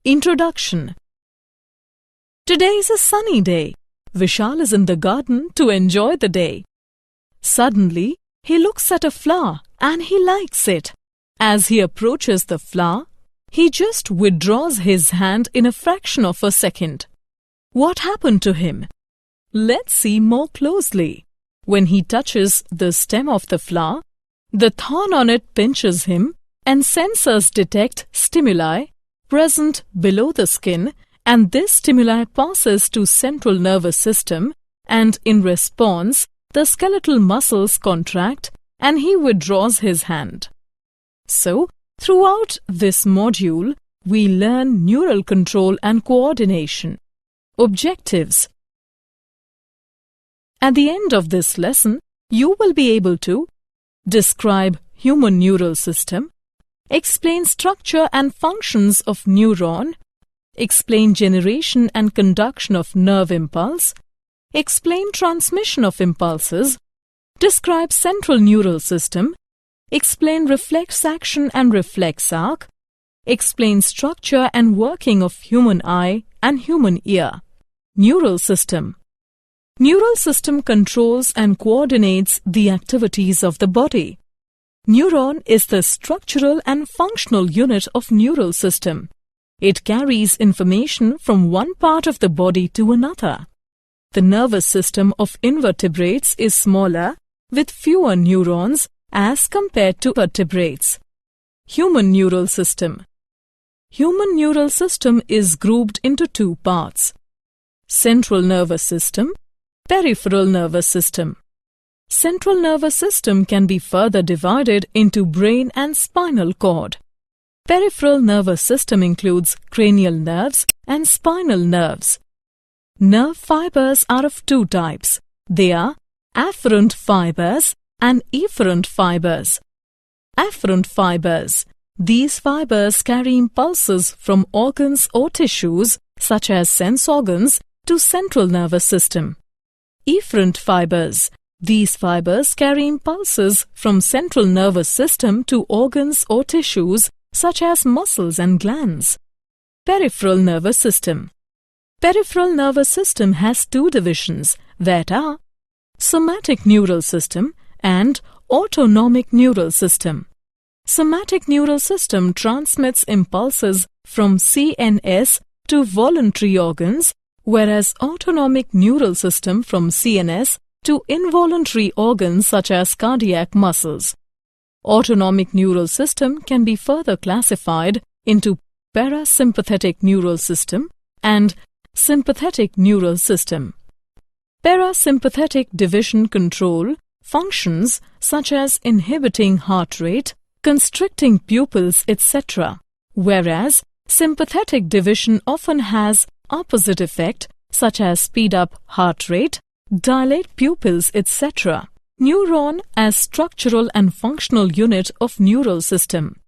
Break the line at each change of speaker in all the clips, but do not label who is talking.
Introduction. Today is a sunny day. Vishal is in the garden to enjoy the day. Suddenly, he looks at a flower and he likes it. As he approaches the flower, he just withdraws his hand in a fraction of a second. What happened to him? Let's see more closely. When he touches the stem of the flower, the thorn on it pinches him and sensors detect stimuli present below the skin, and this stimuli passes to central nervous system, and in response, the skeletal muscles contract and he withdraws his hand. So, throughout this module, we learn neural control and coordination. Objectives. At the end of this lesson, you will be able to describe human neural system, explain structure and functions of neuron, explain generation and conduction of nerve impulse, explain transmission of impulses, describe central neural system, explain reflex action and reflex arc, explain structure and working of human eye and human ear. Neural system. Neural system controls and coordinates the activities of the body. Neuron is the structural and functional unit of neural system. It carries information from one part of the body to another. The nervous system of invertebrates is smaller, with fewer neurons as compared to vertebrates. Human neural system. Human neural system is grouped into two parts: central nervous system, peripheral nervous system. Central nervous system can be further divided into brain and spinal cord. Peripheral nervous system includes cranial nerves and spinal nerves. Nerve fibers are of two types. They are afferent fibers and efferent fibers. Afferent fibers. These fibers carry impulses from organs or tissues, such as sense organs, to central nervous system. Efferent fibers. These fibers carry impulses from central nervous system to organs or tissues, such as muscles and glands. Peripheral nervous system. Peripheral nervous system has two divisions, that are somatic neural system and autonomic neural system. Somatic neural system transmits impulses from CNS to voluntary organs, whereas autonomic neural system from CNS to involuntary organs such as cardiac muscles. Autonomic neural system can be further classified into parasympathetic neural system and sympathetic neural system. Parasympathetic division control functions such as inhibiting heart rate, constricting pupils, etc., whereas sympathetic division often has opposite effect such as speed up heart rate, dilate pupils, etc. Neuron as structural and functional unit of neural system.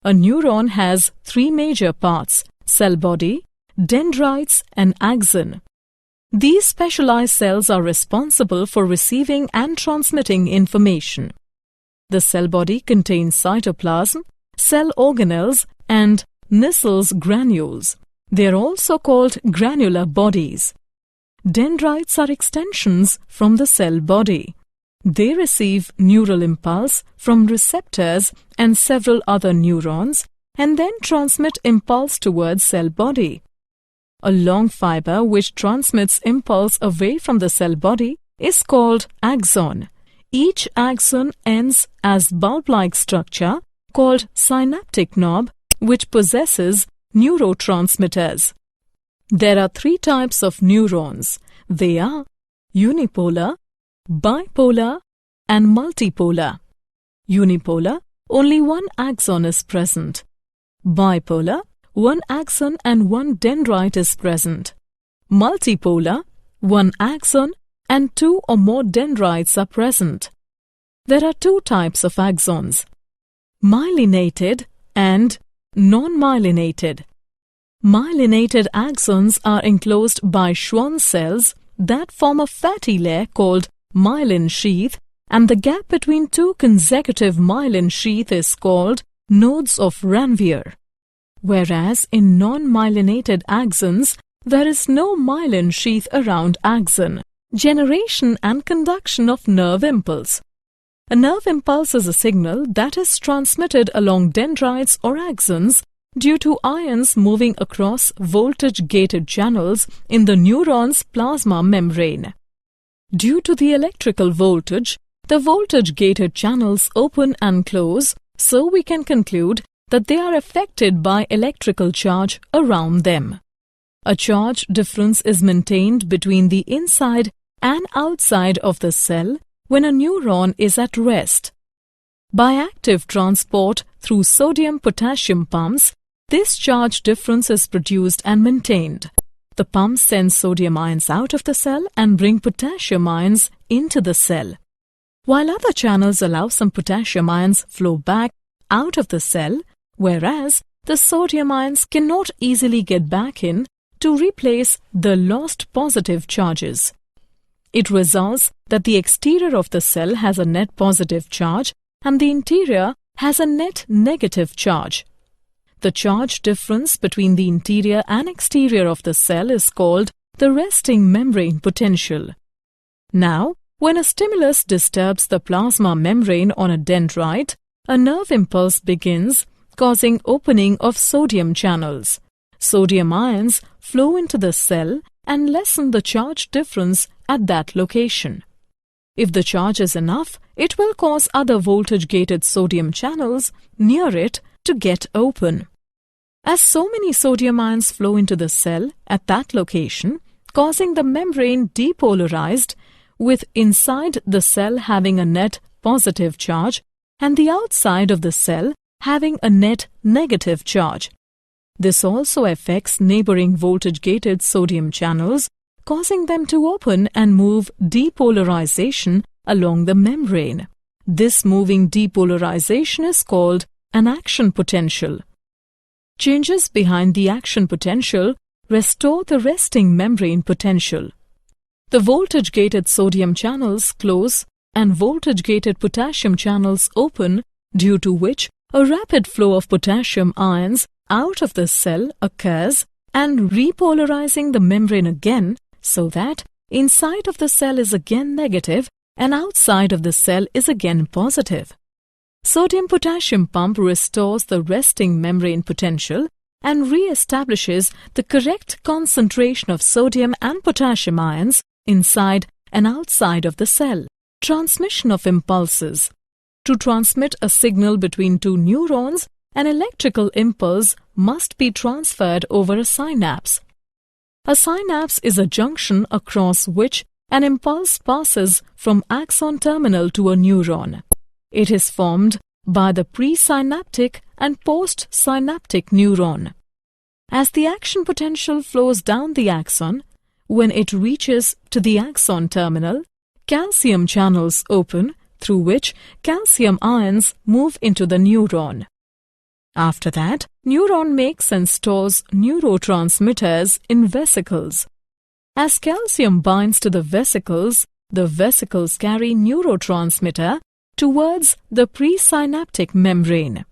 A neuron has three major parts: cell body, dendrites and axon. These specialized cells are responsible for receiving and transmitting information. The cell body contains cytoplasm, cell organelles and Nissel's granules. They are also called granular bodies. Dendrites are extensions from the cell body. They receive neural impulse from receptors and several other neurons and then transmit impulse towards cell body. A long fiber which transmits impulse away from the cell body is called axon. Each axon ends as bulb-like structure called synaptic knob, which possesses neurotransmitters. There are three types of neurons. They are unipolar, bipolar and multipolar. Unipolar, only one axon is present. Bipolar, one axon and one dendrite is present. Multipolar, one axon and two or more dendrites are present. There are two types of axons: myelinated and non-myelinated. Myelinated axons are enclosed by Schwann cells that form a fatty layer called myelin sheath, and the gap between two consecutive myelin sheaths is called nodes of Ranvier. whereas in non-myelinated axons, there is no myelin sheath around axon. Generation and conduction of nerve impulse. A nerve impulse is a signal that is transmitted along dendrites or axons due to ions moving across voltage-gated channels in the neuron's plasma membrane. Due to the electrical voltage, the voltage-gated channels open and close, so we can conclude that they are affected by electrical charge around them. A charge difference is maintained between the inside and outside of the cell when a neuron is at rest. By active transport through sodium-potassium pumps, this charge difference is produced and maintained. The pumps send sodium ions out of the cell and bring potassium ions into the cell, while other channels allow some potassium ions flow back out of the cell, whereas the sodium ions cannot easily get back in to replace the lost positive charges. It results that the exterior of the cell has a net positive charge and the interior has a net negative charge. The charge difference between the interior and exterior of the cell is called the resting membrane potential. Now, when a stimulus disturbs the plasma membrane on a dendrite, a nerve impulse begins, causing opening of sodium channels. Sodium ions flow into the cell and lessen the charge difference at that location. If the charge is enough, it will cause other voltage-gated sodium channels near it to get open. As so many sodium ions flow into the cell at that location, causing the membrane depolarized, with inside the cell having a net positive charge and the outside of the cell having a net negative charge. This also affects neighboring voltage-gated sodium channels, causing them to open and move depolarization along the membrane. This moving depolarization is called an action potential. Changes behind the action potential restore the resting membrane potential. The voltage-gated sodium channels close and voltage-gated potassium channels open, due to which a rapid flow of potassium ions out of the cell occurs and repolarizing the membrane again, so that inside of the cell is again negative and outside of the cell is again positive. Sodium-potassium pump restores the resting membrane potential and re-establishes the correct concentration of sodium and potassium ions inside and outside of the cell. Transmission of impulses. To transmit a signal between two neurons, an electrical impulse must be transferred over a synapse. A synapse is a junction across which an impulse passes from axon terminal to a neuron. It is formed by the presynaptic and postsynaptic neuron. As the action potential flows down the axon, when it reaches to the axon terminal, calcium channels open, through which calcium ions move into the neuron. After that, neuron makes and stores neurotransmitters in vesicles. As calcium binds to the vesicles carry neurotransmitter towards the presynaptic membrane.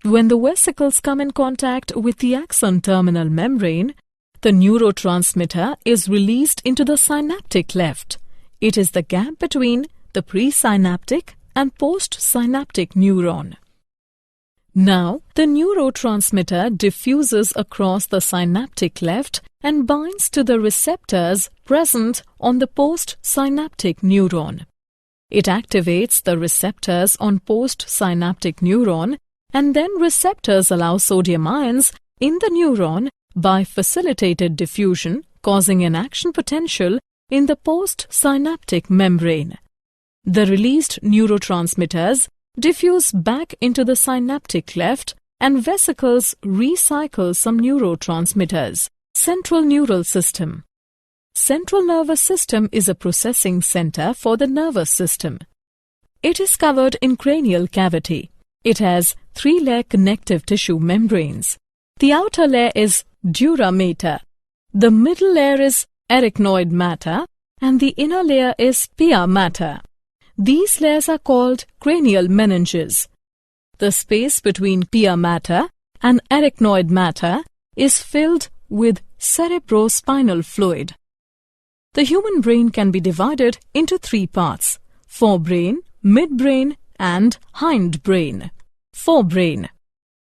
When the vesicles come in contact with the axon terminal membrane, the neurotransmitter is released into the synaptic cleft. It is the gap between the presynaptic and postsynaptic neuron. Now, the neurotransmitter diffuses across the synaptic cleft and binds to the receptors present on the postsynaptic neuron. It activates the receptors on postsynaptic neuron, and then receptors allow sodium ions in the neuron by facilitated diffusion, causing an action potential in the postsynaptic membrane. The released neurotransmitters diffuse back into the synaptic cleft and vesicles recycle some neurotransmitters. Central neural system. Central nervous system is a processing center for the nervous system. It is covered in cranial cavity. It has 3-layer connective tissue membranes. The outer layer is dura mater. The middle layer is arachnoid mater and the inner layer is pia mater. These layers are called cranial meninges. The space between pia mater and arachnoid matter is filled with cerebrospinal fluid. The human brain can be divided into three parts: forebrain, midbrain, and hindbrain. Forebrain.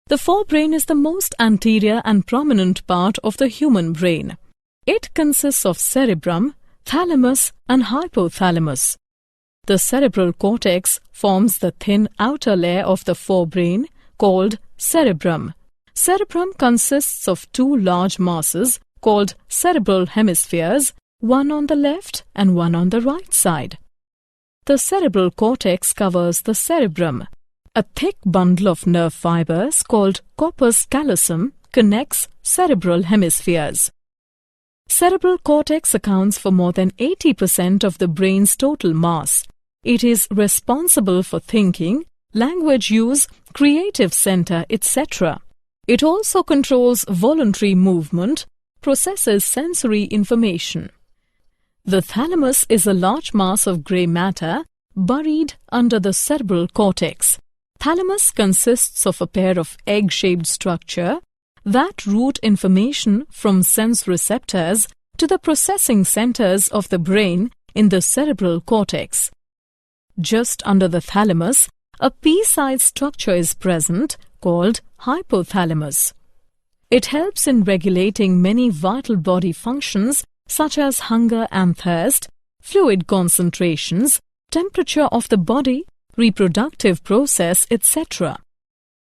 The forebrain is the most anterior and prominent part of the human brain. It consists of cerebrum, thalamus, and hypothalamus. The cerebral cortex forms the thin outer layer of the forebrain called cerebrum. Cerebrum consists of two large masses called cerebral hemispheres, one on the left and one on the right side. The cerebral cortex covers the cerebrum. A thick bundle of nerve fibers called corpus callosum connects cerebral hemispheres. Cerebral cortex accounts for more than 80% of the brain's total mass. It is responsible for thinking, language use, creative center, etc. It also controls voluntary movement, processes sensory information. The thalamus is a large mass of grey matter buried under the cerebral cortex. Thalamus consists of a pair of egg-shaped structure that route information from sense receptors to the processing centers of the brain in the cerebral cortex. Just under the thalamus, a pea-sized structure is present called hypothalamus. It helps in regulating many vital body functions such as hunger and thirst, fluid concentrations, temperature of the body, reproductive process, etc.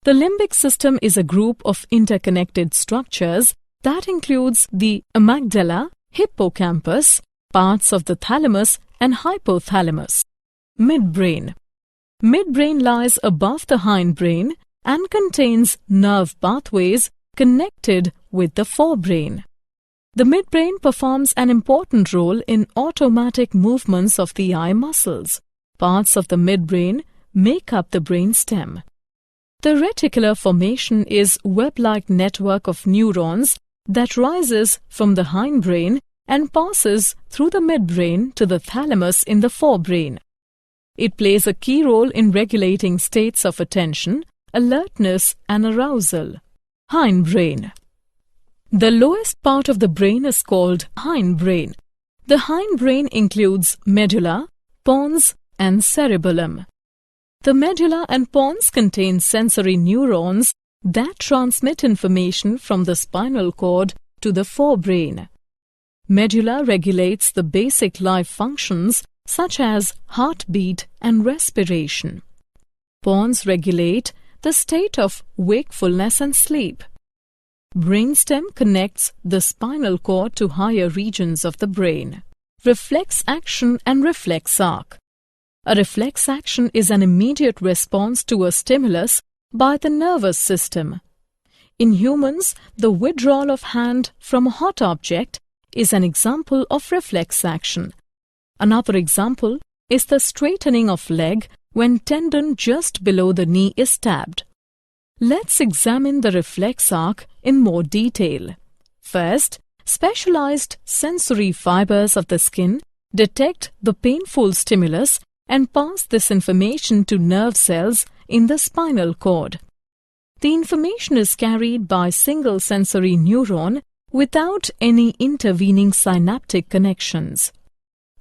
The limbic system is a group of interconnected structures that includes the amygdala, hippocampus, parts of the thalamus and hypothalamus. Midbrain. Midbrain lies above the hindbrain and contains nerve pathways connected with the forebrain. The midbrain performs an important role in automatic movements of the eye muscles. Parts of the midbrain make up the brainstem. The reticular formation is a web-like network of neurons that rises from the hindbrain and passes through the midbrain to the thalamus in the forebrain. It plays a key role in regulating states of attention, alertness, and arousal. Hindbrain. The lowest part of the brain is called hindbrain. The hindbrain includes medulla, pons, and cerebellum. The medulla and pons contain sensory neurons that transmit information from the spinal cord to the forebrain. Medulla regulates the basic life functions such as heartbeat and respiration. Pons regulate the state of wakefulness and sleep. Brainstem connects the spinal cord to higher regions of the brain. Reflex action and reflex arc. A reflex action is an immediate response to a stimulus by the nervous system. In humans, the withdrawal of hand from a hot object is an example of reflex action. Another example is the straightening of leg when tendon just below the knee is stabbed. Let's examine the reflex arc in more detail. First, specialized sensory fibers of the skin detect the painful stimulus and pass this information to nerve cells in the spinal cord. The information is carried by single sensory neuron without any intervening synaptic connections.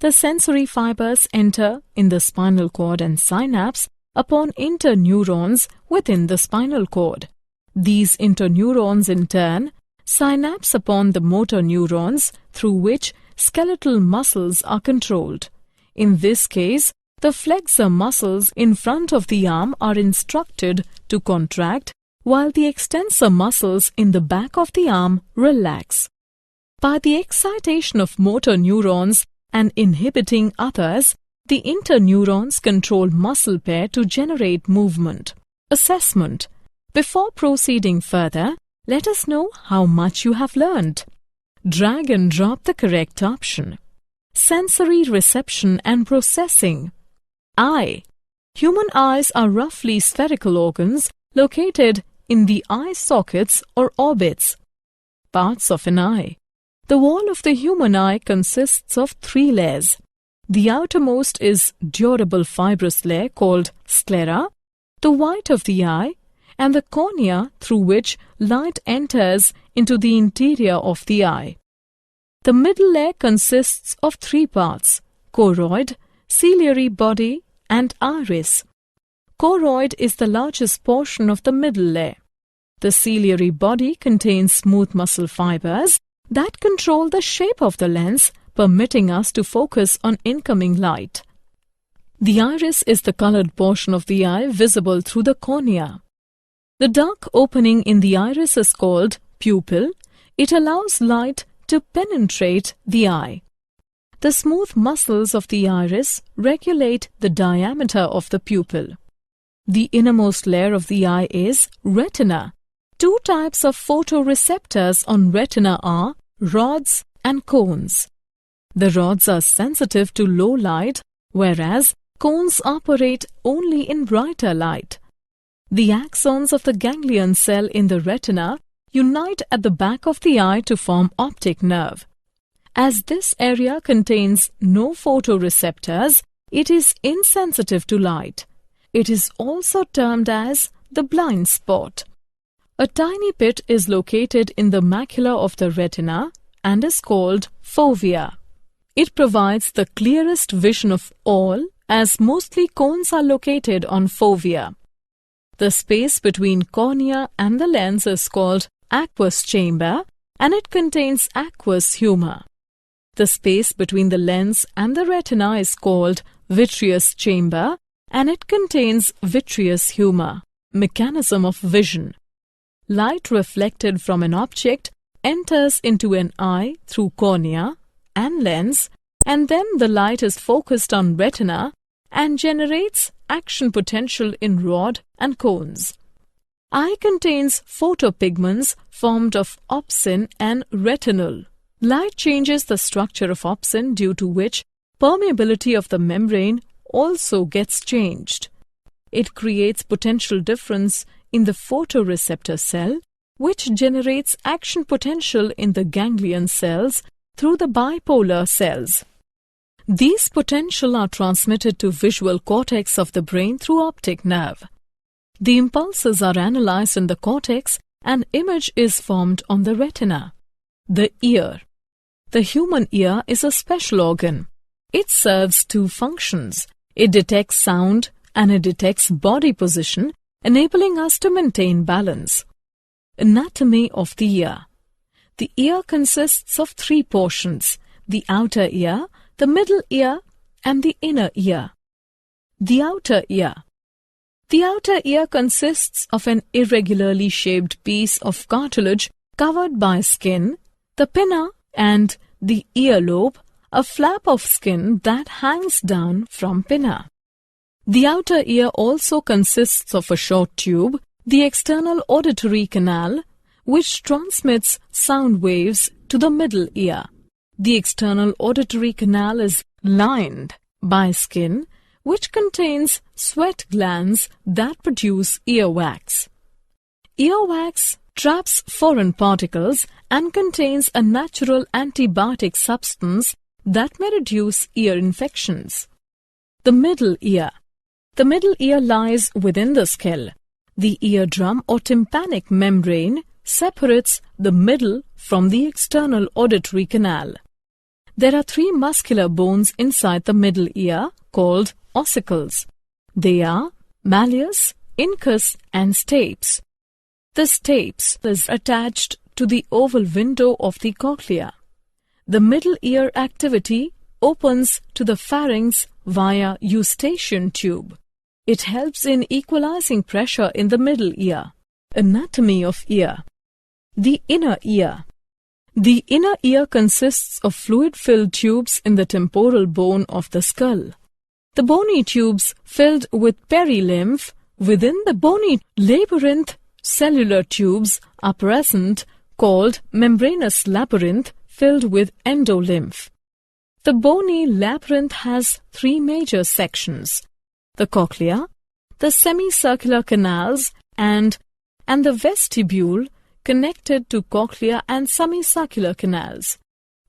The sensory fibers enter in the spinal cord and synapse upon interneurons within the spinal cord. These interneurons in turn synapse upon the motor neurons through which skeletal muscles are controlled. In this case, the flexor muscles in front of the arm are instructed to contract while the extensor muscles in the back of the arm relax. By the excitation of motor neurons and inhibiting others, the interneurons control muscle pair to generate movement. Assessment. Before proceeding further, let us know how much you have learned. Drag and drop the correct option. Sensory reception and processing. Eye. Human eyes are roughly spherical organs located in the eye sockets or orbits. Parts of an eye. The wall of the human eye consists of 3 layers. The outermost is durable fibrous layer called sclera, the white of the eye, and the cornea through which light enters into the interior of the eye. The middle layer consists of three parts: choroid, ciliary body, and iris. Choroid is the largest portion of the middle layer. The ciliary body contains smooth muscle fibers that control the shape of the lens, permitting us to focus on incoming light. The iris is the colored portion of the eye visible through the cornea. The dark opening in the iris is called pupil. It allows light to penetrate the eye. The smooth muscles of the iris regulate the diameter of the pupil. The innermost layer of the eye is retina. Two types of photoreceptors on retina are rods and cones. The rods are sensitive to low light, whereas cones operate only in brighter light. The axons of the ganglion cell in the retina unite at the back of the eye to form optic nerve. As this area contains no photoreceptors, it is insensitive to light. It is also termed as the blind spot. A tiny pit is located in the macula of the retina and is called fovea. It provides the clearest vision of all, as mostly cones are located on fovea. The space between cornea and the lens is called aqueous chamber, and it contains aqueous humor. The space between the lens and the retina is called vitreous chamber, and it contains vitreous humor, mechanism of vision. Light reflected from an object enters into an eye through cornea and lens, and then the light is focused on retina and generates action potential in rod and cones. Eye contains photopigments formed of opsin and retinal. Light changes the structure of opsin, due to which permeability of the membrane also gets changed. It creates potential difference in the photoreceptor cell, which generates action potential in the ganglion cells through the bipolar cells. These potential are transmitted to visual cortex of the brain through optic nerve. The impulses are analyzed in the cortex and image is formed on the retina. The ear. The human ear is a special organ. It serves two functions. It detects sound and it detects body position, enabling us to maintain balance. Anatomy of the ear. The ear consists of three portions: the outer ear, the middle ear, and the inner ear. The outer ear. The outer ear consists of an irregularly shaped piece of cartilage covered by skin, the pinna, and the earlobe, a flap of skin that hangs down from pinna. The outer ear also consists of a short tube, the external auditory canal, which transmits sound waves to the middle ear. The external auditory canal is lined by skin, which contains sweat glands that produce earwax. Earwax traps foreign particles and contains a natural antibiotic substance that may reduce ear infections. The middle ear. The middle ear lies within the skull. The eardrum or tympanic membrane separates the middle from the external auditory canal. There are three muscular bones inside the middle ear called ossicles. They are malleus, incus, and stapes. The stapes is attached to the oval window of the cochlea. The middle ear activity opens to the pharynx via eustachian tube. It helps in equalizing pressure in the middle ear. Anatomy of ear. The inner ear. The inner ear consists of fluid-filled tubes in the temporal bone of the skull. The bony tubes filled with perilymph within the bony labyrinth cellular tubes are present, called membranous labyrinth, filled with endolymph. The bony labyrinth has three major sections: the cochlea, the semicircular canals, and the vestibule connected to cochlea and semicircular canals.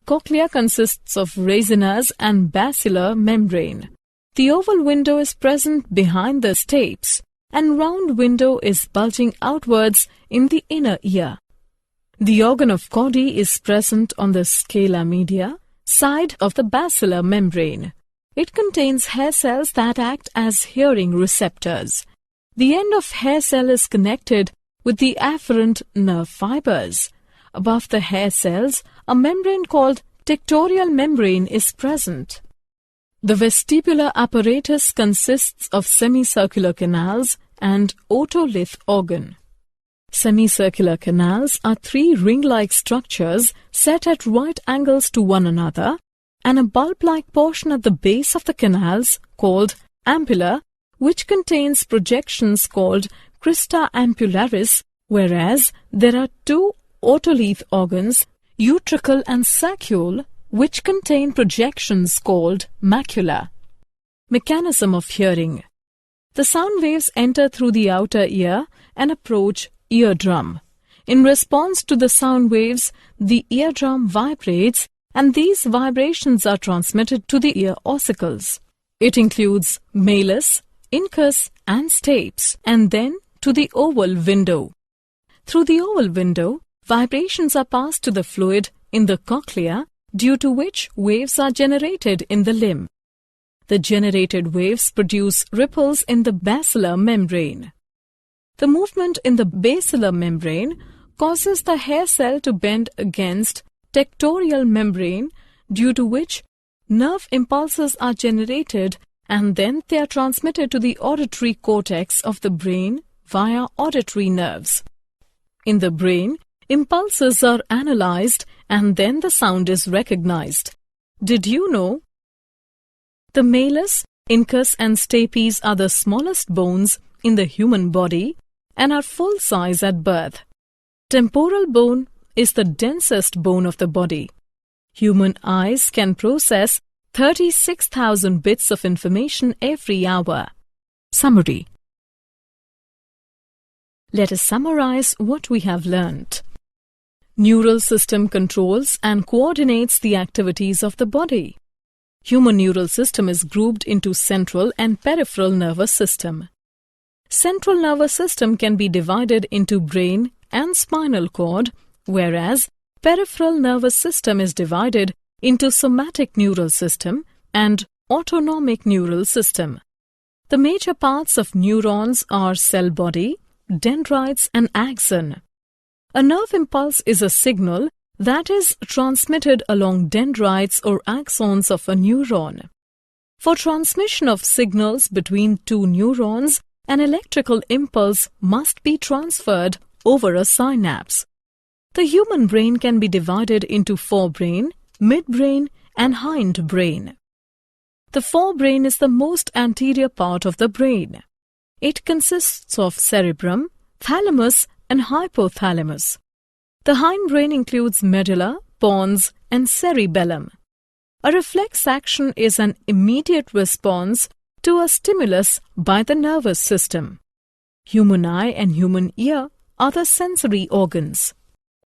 Cochlea consists of racemars and basilar membrane. The oval window is present behind the stapes. and round window is bulging outwards in the inner ear. The organ of Cody is present on the scala media side of the basilar membrane. It contains hair cells that act as hearing receptors. The end of hair cell is connected with the afferent nerve fibers. Above the hair cells, a membrane called tectorial membrane is present. The vestibular apparatus consists of semicircular canals and otolith organ. Semicircular canals are three ring-like structures set at right angles to one another, and a bulb-like portion at the base of the canals called ampulla, which contains projections called crista ampullaris, whereas there are two otolith organs, utricle and saccule, which contain projections called macula. Mechanism of hearing. The sound waves enter through the outer ear and approach eardrum. In response to the sound waves, the eardrum vibrates, and these vibrations are transmitted to the ear ossicles. It includes malleus, incus and stapes, and then to the oval window. Through the oval window, vibrations are passed to the fluid in the cochlea, due to which waves are generated in the limb. The generated waves produce ripples in the basilar membrane. The movement in the basilar membrane causes the hair cell to bend against tectorial membrane, due to which nerve impulses are generated, and then they are transmitted to the auditory cortex of the brain via auditory nerves. In the brain, impulses are analyzed and then the sound is recognized. Did you know? The malleus, incus and stapes are the smallest bones in the human body and are full size at birth. Temporal bone is the densest bone of the body. Human eyes can process 36,000 bits of information every hour. Summary. Let us summarize what we have learnt. Neural system controls and coordinates the activities of the body. Human neural system is grouped into central and peripheral nervous system. Central nervous system can be divided into brain and spinal cord, whereas peripheral nervous system is divided into somatic neural system and autonomic neural system. The major parts of neurons are cell body, dendrites and axon. A nerve impulse is a signal that is transmitted along dendrites or axons of a neuron. For transmission of signals between two neurons, an electrical impulse must be transferred over a synapse. The human brain can be divided into forebrain, midbrain and hindbrain. The forebrain is the most anterior part of the brain. It consists of cerebrum, thalamus and hypothalamus. The hindbrain includes medulla, pons and cerebellum. A reflex action is an immediate response to a stimulus by the nervous system. Human eye and human ear are the sensory organs.